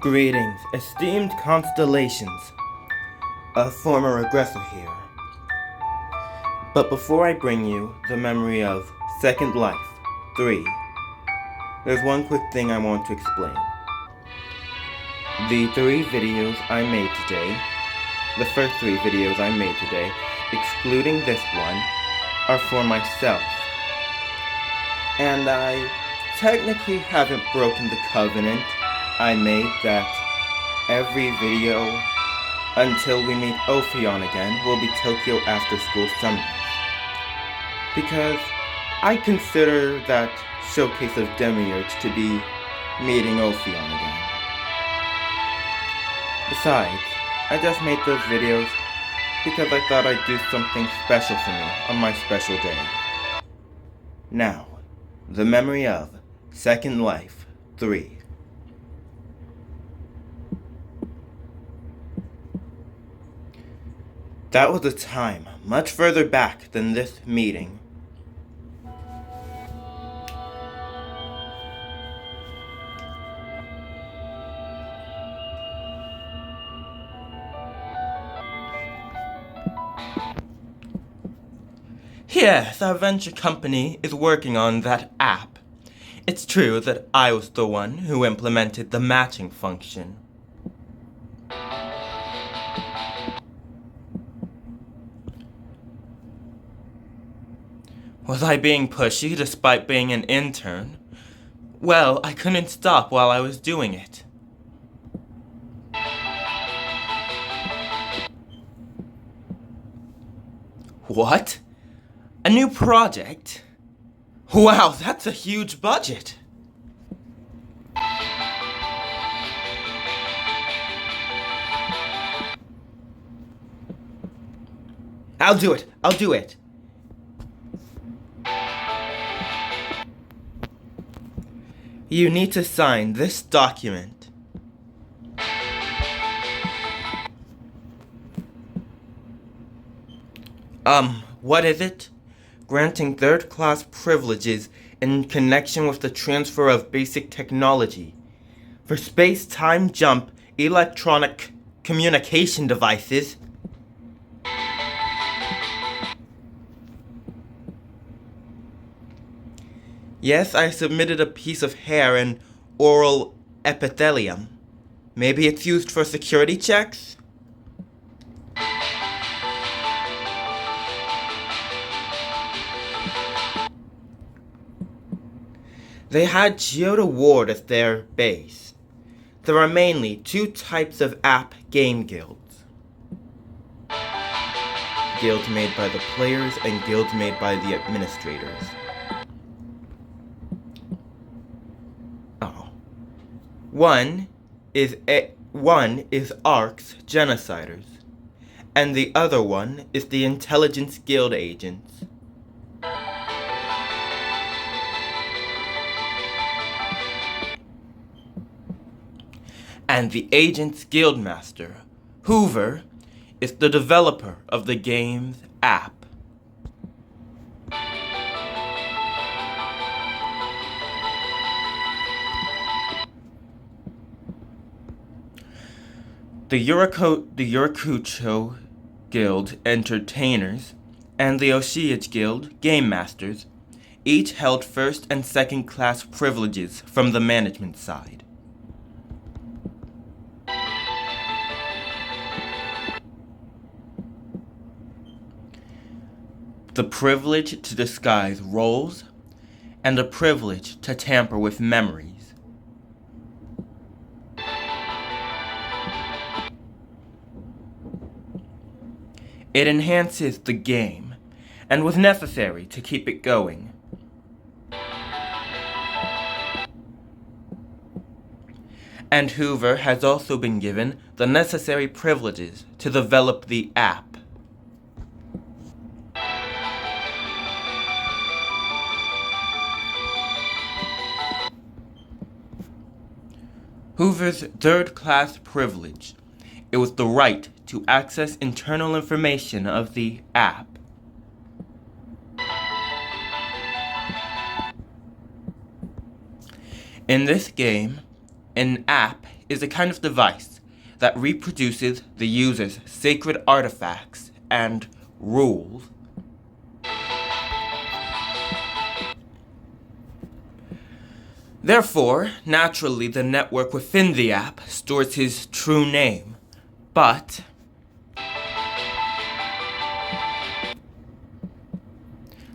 Greetings, esteemed constellations. A former aggressor here. But before I bring you the memory of Second Life 3, there's one quick thing I want to explain. The first three videos I made today, excluding this one, are for myself. And I technically haven't broken the covenant I made that every video until we meet Ophion again will be Tokyo After School Summers. Because I consider that showcase of Demiurge to be meeting Ophion again. Besides, I just made those videos because I thought I'd do something special for me on my special day. Now, the memory of Second Life 3. That was a time much further back than this meeting. Yes, our venture company is working on that app. It's true that I was the one who implemented the matching function. Was I being pushy despite being an intern? Well, I couldn't stop while I was doing it. What? A new project? Wow, that's a huge budget. I'll do it. You need to sign this document. What is it? Granting third-class privileges in connection with the transfer of basic technology for space-time jump electronic communication devices. Yes, I submitted a piece of hair and oral epithelium. Maybe it's used for security checks? They had Geoda Ward as their base. There are mainly two types of app game guilds. Guilds made by the players and guilds made by the administrators. One is ARC's genociders, and the other one is the Intelligence Guild agents. And the Agents Guildmaster, Hoover, is the developer of the game's app. The Yurakucho Guild Entertainers and the Oshiage Guild Game Masters each held first and second class privileges from the management side. The privilege to disguise roles and the privilege to tamper with memories. It enhances the game, and was necessary to keep it going. And Hoover has also been given the necessary privileges to develop the app. Hoover's third-class privilege. It was the right to access internal information of the app. In this game, An app is a kind of device that reproduces the user's sacred artifacts and rules. Therefore, naturally, the network within the app stores his true name, but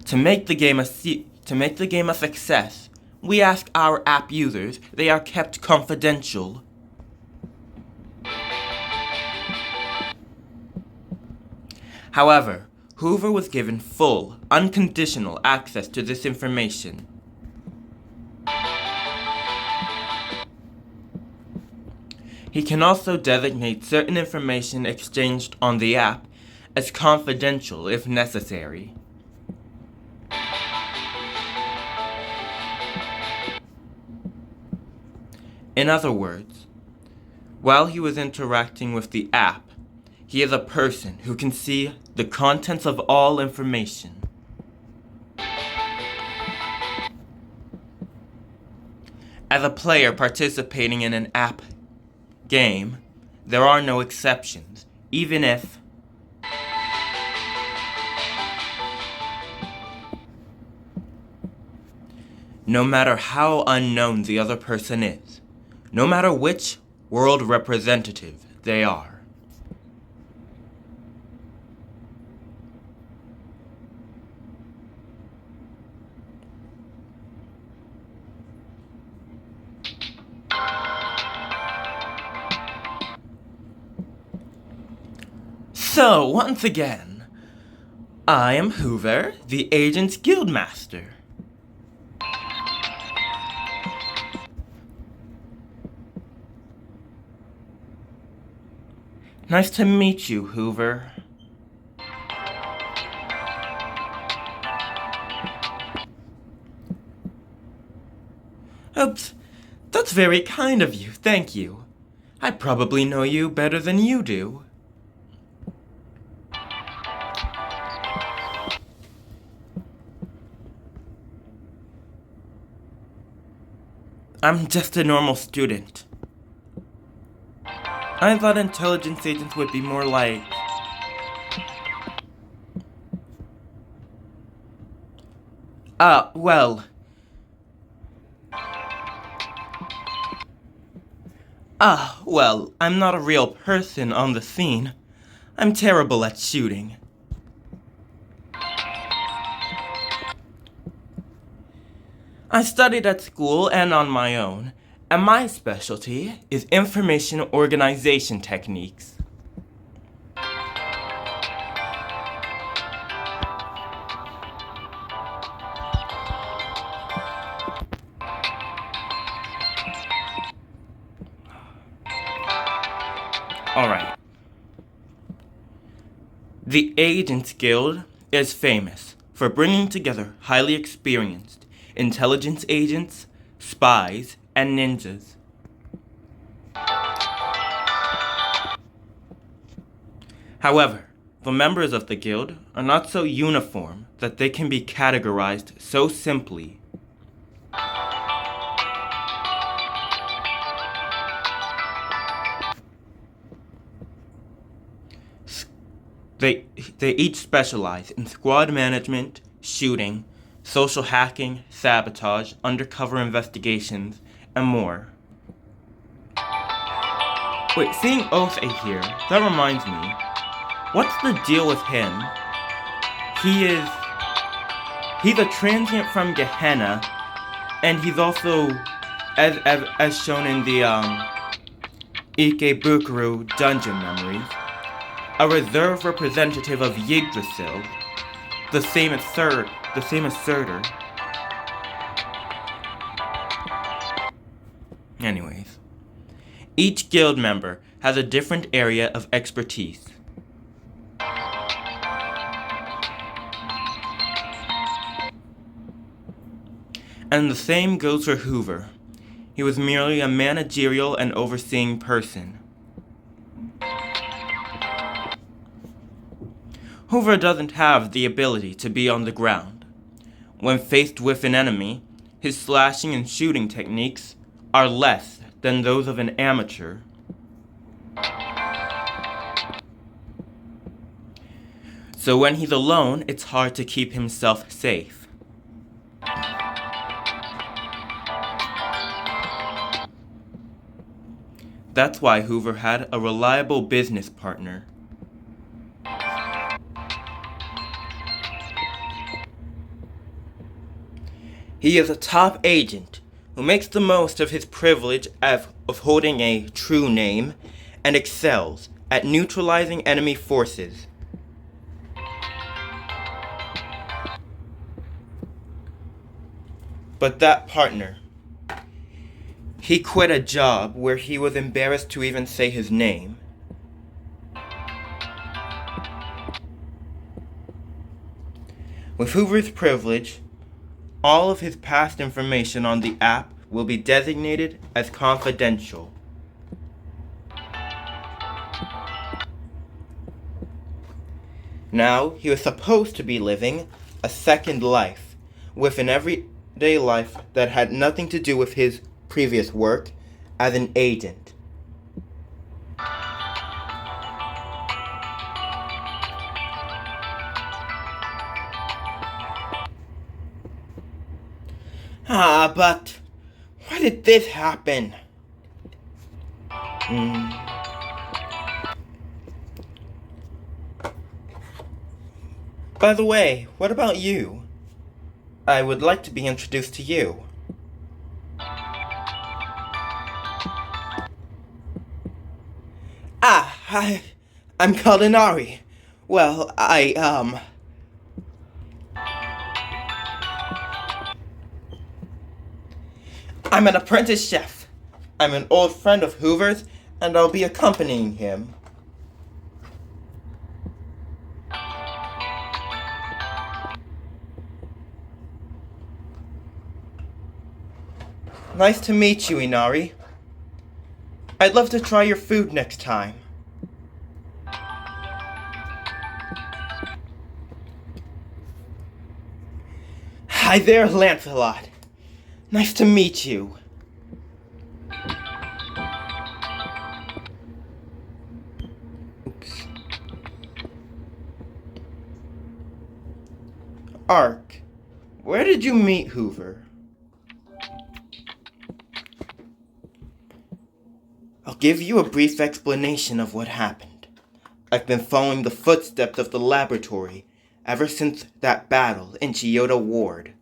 to make the game a success, we ask our app users they are kept confidential. However, Hoover was given full, unconditional access to this information. He can also designate certain information exchanged on the app as confidential if necessary. In other words, while he was interacting with the app, he is a person who can see the contents of all information. As a player participating in an app game, there are no exceptions, even if no matter how unknown the other person is, no matter which world representative they are. So, once again, I am Hoover, the Agent's Guildmaster. Nice to meet you, Hoover. Oops, that's very kind of you, thank you. I probably know you better than you do. I'm just a normal student. I thought intelligence agents would be more like... well... well, I'm not a real person on the scene. I'm terrible at shooting. I studied at school and on my own, and my specialty is information organization techniques. Alright. The Agents Guild is famous for bringing together highly experienced intelligence agents, spies, and ninjas. However, the members of the guild are not so uniform that they can be categorized so simply. They each specialize in squad management, shooting, social hacking, sabotage, undercover investigations, and more. Wait, seeing Oath here, that reminds me. What's the deal with him? He's a transient from Gehenna, and he's also, as shown in the Ikebukuro dungeon memories, a reserve representative of Yggdrasil, the same as Surtur. Anyways, each guild member has a different area of expertise. And the same goes for Hoover. He was merely a managerial and overseeing person. Hoover doesn't have the ability to be on the ground. When faced with an enemy, his slashing and shooting techniques are less than those of an amateur. So when he's alone, it's hard to keep himself safe. That's why Hoover had a reliable business partner. He is a top agent who makes the most of his privilege of holding a true name and excels at neutralizing enemy forces. But that partner, he quit a job where he was embarrassed to even say his name. With Hoover's privilege, all of his past information on the app will be designated as confidential. Now, he was supposed to be living a second life, with an everyday life that had nothing to do with his previous work as an agent. But why did this happen? By the way, what about you? I would like to be introduced to you. I'm called Inari. Well, I'm an apprentice chef. I'm an old friend of Hoover's, and I'll be accompanying him. Nice to meet you, Inari. I'd love to try your food next time. Hi there, Lancelot. Nice to meet you. Oops. Ark, where did you meet Hoover? I'll give you a brief explanation of what happened. I've been following the footsteps of the laboratory ever since that battle in Chiyoda Ward.